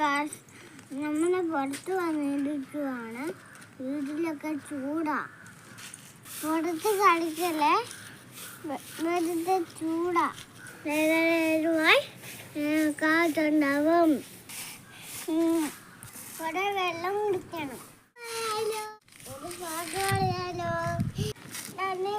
നമ്മളെ പുറത്ത് വന്നിരിക്കുവാണ്. വീട്ടിലൊക്കെ ചൂടാ. പുറത്ത് കളിക്കല്ലേ, വെറുതെ ചൂടാ. കാറ്റുണ്ടാവും. കുറെ വെള്ളം കുടിക്കണം. ഒരു പാട്ട് പാടിയാലോ? തന്നെ